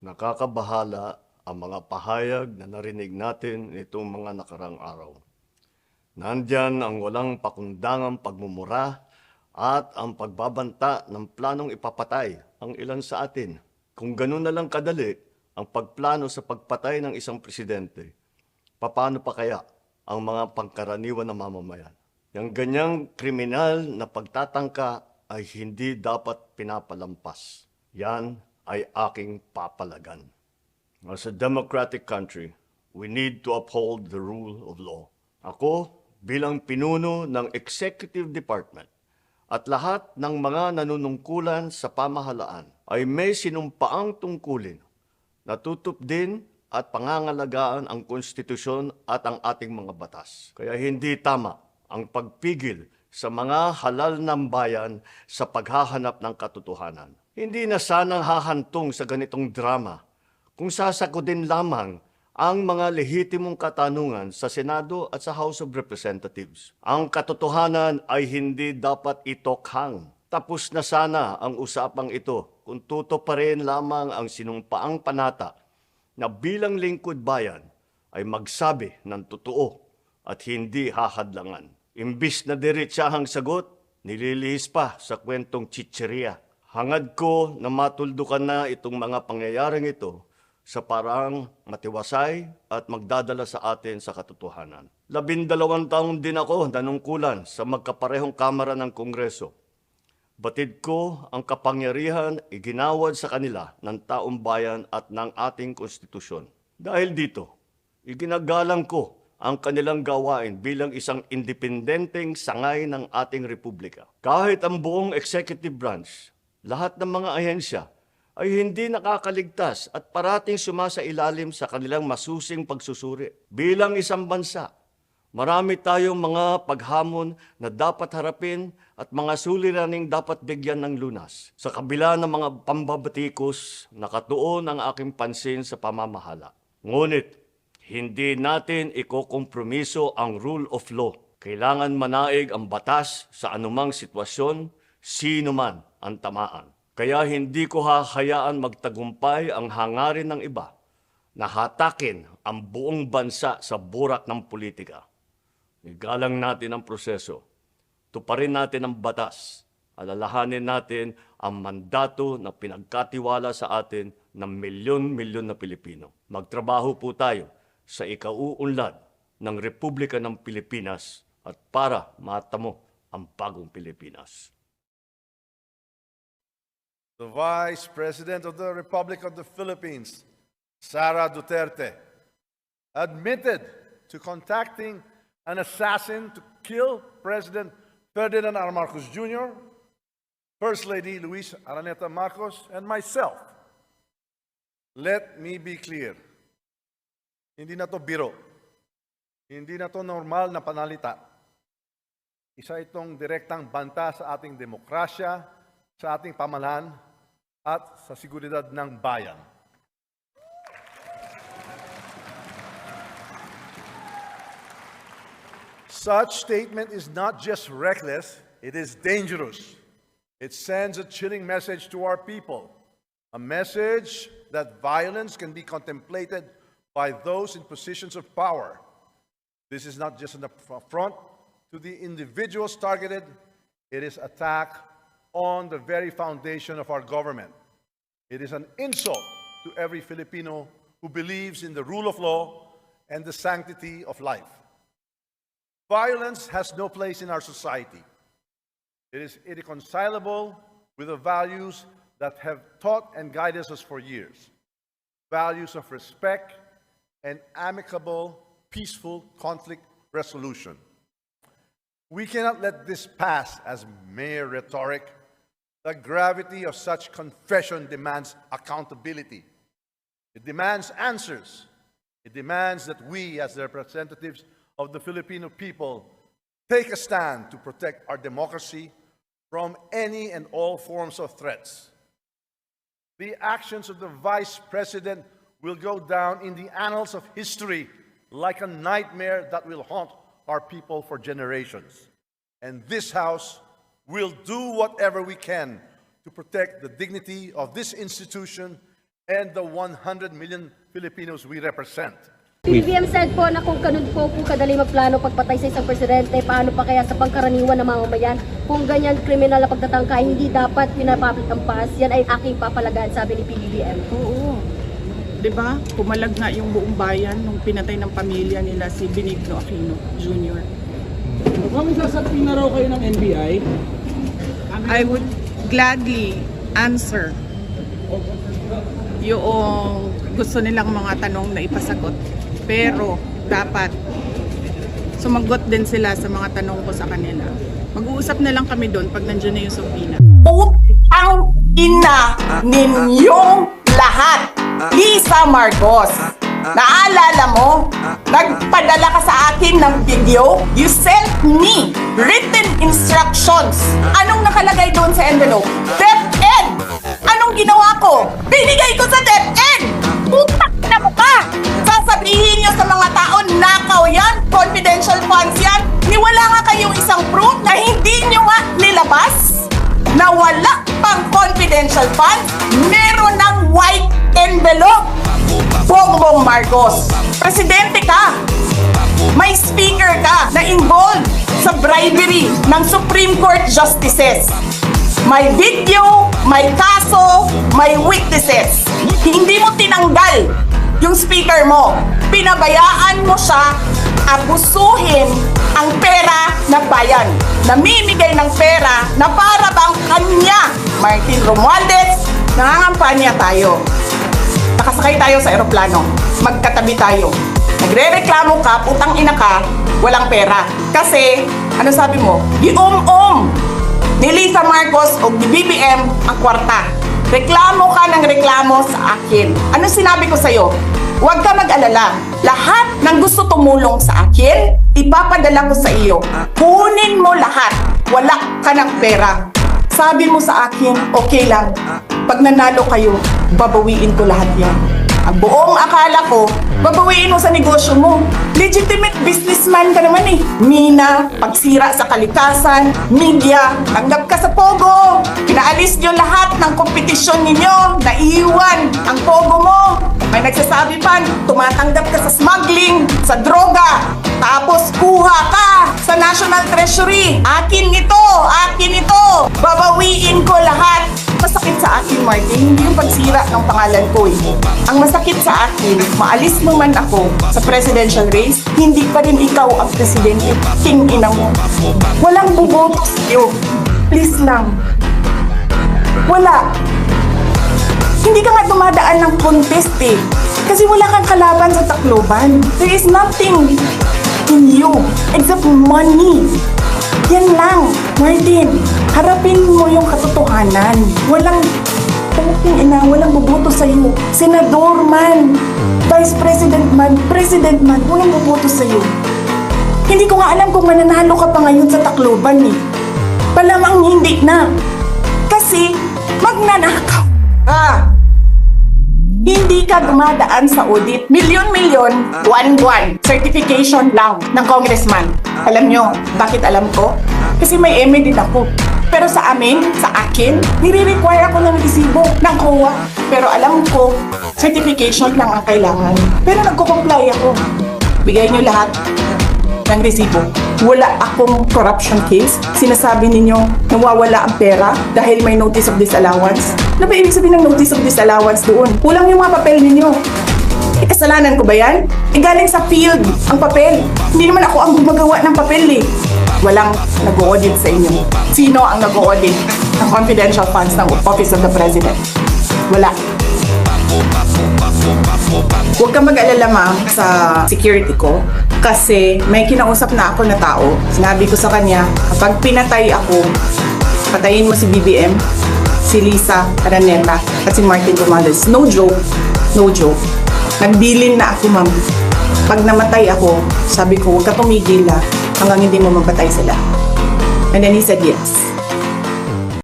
Nakakabahala ang mga pahayag na narinig natin nitong mga nakarang araw. Nandyan ang walang pakundangang pagmumura at ang pagbabanta ng planong ipapatay ang ilan sa atin. Kung ganun na lang kadali ang pagplano sa pagpatay ng isang presidente, paano pa kaya ang mga pangkaraniwan na mamamayan? Yang ganyang kriminal na pagtatangka ay hindi dapat pinapalampas. Yan ay aking papalagan. As a democratic country, we need to uphold the rule of law. Ako, bilang pinuno ng Executive Department at lahat ng mga nanunungkulan sa pamahalaan ay may sinumpaang tungkulin na tutupdin at pangangalagaan ang konstitusyon at ang ating mga batas. Kaya hindi tama ang pagpigil sa mga halal ng bayan sa paghahanap ng katotohanan. Hindi na sanang hahantong sa ganitong drama kung sasagutin lamang ang mga lehitimong katanungan sa Senado at sa House of Representatives. Ang katotohanan ay hindi dapat itokhang. Tapos na sana ang usapang ito kung tutuparin lamang ang sinumpaang panata na bilang lingkod bayan ay magsabi ng totoo at hindi hahadlangan. Imbis na diretsahang sagot, nililihis pa sa kwentong chicheria. Hangad ko na matuldukan na itong mga pangyayaring ito sa parang matiwasay at magdadala sa atin sa katotohanan. 12 taon din ako nanungkulan sa magkaparehong kamara ng Kongreso. Batid ko ang kapangyarihan iginawad sa kanila ng taong bayan at ng ating konstitusyon. Dahil dito, iginagalang ko ang kanilang gawain bilang isang independenteng sangay ng ating republika. Kahit ang buong executive branch, lahat ng mga ahensya ay hindi nakakaligtas at parating sumasailalim sa kanilang masusing pagsusuri. Bilang isang bansa, marami tayong mga paghamon na dapat harapin at mga suliraning dapat bigyan ng lunas. Sa kabila ng mga pambabatikos, nakatuon ang aking pansin sa pamamahala. Ngunit, hindi natin ikokompromiso ang rule of law. Kailangan manaig ang batas sa anumang sitwasyon, sino man ang tamaan. Kaya hindi ko hahayaan magtagumpay ang hangarin ng iba na hatakin ang buong bansa sa burak ng politika. Igalang natin ang proseso. Tuparin natin ang batas. Alalahanin natin ang mandato na pinagkatiwala sa atin ng milyon-milyon na Pilipino. Magtrabaho po tayo sa ikauunlad ng Republika ng Pilipinas at para matamo ang bagong Pilipinas. The Vice President of the Republic of the Philippines, Sara Duterte, admitted to contacting an assassin to kill President Ferdinand R. Marcos Jr., First Lady Luis Araneta Marcos, and myself. Let me be clear. Hindi na to biro. Hindi na to normal na panalita. Isa itong direktang banta sa ating demokrasya, sa ating pamahalaan, at sa seguridad ng bayan. Such statement is not just reckless, it is dangerous. It sends a chilling message to our people, a message that violence can be contemplated by those in positions of power. This is not just an affront to the individuals targeted, it is attack on the very foundation of our government. It is an insult to every Filipino who believes in the rule of law and the sanctity of life. Violence has no place in our society. It is irreconcilable with the values that have taught and guided us for years. Values of respect and amicable, peaceful conflict resolution. We cannot let this pass as mere rhetoric. The gravity of such confession demands accountability. It demands answers. It demands that we, as the representatives of the Filipino people, take a stand to protect our democracy from any and all forms of threats. The actions of the Vice President will go down in the annals of history like a nightmare that will haunt our people for generations. And this House will do whatever we can to protect the dignity of this institution and the 100 million Filipinos we represent. BBM said po na kung ganun po kadali magplano pagpatay sa isang presidente, paano pa kaya sa pangkaraniwan na mamamayan? Kung ganyan kriminal na pagtatangka, hindi dapat pinapapit ang pass. Yan ay aking papalagaan, sabi ni PBBM. Oo. 'Di ba? Pumalag nga yung buong bayan nung pinatay ng pamilya nila si Benigno Aquino Jr. Kung sasabihin na raw kayo ng NBI, I would gladly answer yung gusto nilang mga tanong na ipasagot. Pero dapat sumagot din sila sa mga tanong ko sa kanila. Mag-uusap na lang kami doon pag nandiyan na yung subpoena. Ang ina ninyong lahat. Lisa Marcos, naalala mo? Nagpadala ka sa akin ng video. You sent me written instructions. Anong nakalagay doon sa envelope? DepEd! Anong ginawa ko? Binigay ko sa DepEd! Putak na mo ka! Sasabihin nyo sa mga tao, nakaw yan, confidential funds yan. Niwala nga kayong isang proof na hindi nyo nga nilabas na wala pang confidential funds, meron ng white envelope. Bongbong Marcos, presidente ka, may speaker ka na involved sa bribery ng Supreme Court justices. May video, may kaso, may witnesses. Hindi mo tinanggal yung speaker mo. Pinabayaan mo siya abusuhin ang pera ng bayan. Namimigay ng pera na para bang kanya. Martin Romualdez, nangangampanya tayo. Nakasakay tayo sa eroplano. Magkatabi tayo. Nagre-reklamo ka, putang ina ka, walang pera. Kasi, ano sabi mo? Gium-um ni Lisa Marcos o ni BBM ang kwarta. Reklamo ka ng reklamo sa akin. Ano sinabi ko sa'yo? Huwag ka mag-alala. Lahat ng gusto tumulong sa akin, ipapadala ko sa iyo. Kunin mo lahat. Wala ka ng pera. Sabi mo sa akin, okay lang. Pag nanalo kayo, babawiin ko lahat yan. Ang buong akala ko, babawiin mo sa negosyo mo. Legitimate businessman ka naman eh. Mina, pagsira sa kalikasan, media, tanggap ka sa Pogo. Pinaalis nyo lahat ng kompetisyon ninyo, naiiwan ang Pogo mo. May nagsasabi pa, tumatanggap ka sa smuggling, sa droga. Tapos kuha ka sa National Treasury. Akin ito, akin ito. Babawiin ko lahat. Masakit sa akin, Martin, hindi yung pagsira ng pangalan ko eh. Ang masakit sa akin, maalis mo man ako sa presidential race, hindi pa rin ikaw ang presidente. King ina mo. Walang buboto sa'yo. Please lang. Wala. Hindi ka nga dumadaan ng contest eh. Kasi wala kang kalaban sa Tacloban. There is nothing in you except money. Yan lang, Martin. Harapin mo yung katotohanan. Walang walang boboto sa'yo. Senador man, Vice President man, President man, walang boboto sa'yo. Hindi ko nga alam kung mananalo ka pa ngayon sa Tacloban eh. Palamang hindi na. Kasi magnanakaw ka. Hindi ka dumadaan sa audit. Milyon-milyon, buwan-buwan. Certification lang ng congressman. Alam nyo, bakit alam ko? Kasi may MA din ako. Pero sa amin, sa akin, nire-require ako ng resibo ng COA. Pero alam ko, certification lang ang kailangan. Pero nagko-comply ako. Bigay nyo lahat ng resibo. Wala akong corruption case. Sinasabi ninyo, nawawala ang pera dahil may notice of disallowance. Ano ba ibig sabihin ng notice of disallowance doon? Kulang yung mga papel ninyo. Kasalanan ko ba yan? Galing sa field ang papel. Hindi naman ako ang gumagawa ng papel eh. Walang nag-audit sa inyo. Sino ang nag-audit ng confidential funds ng Office of the President? Wala. Huwag kang mag-alala ma'am sa security ko kasi may kinausap na ako na tao. Sinabi ko sa kanya, kapag pinatay ako, patayin mo si BBM, si Lisa Araneta at si Martin Romualdez. No joke. No joke. Nagbilin na ako ma'am. Pag namatay ako, sabi ko, huwag ka tumigil hanggang hindi mo mapatay sila. And then he said yes.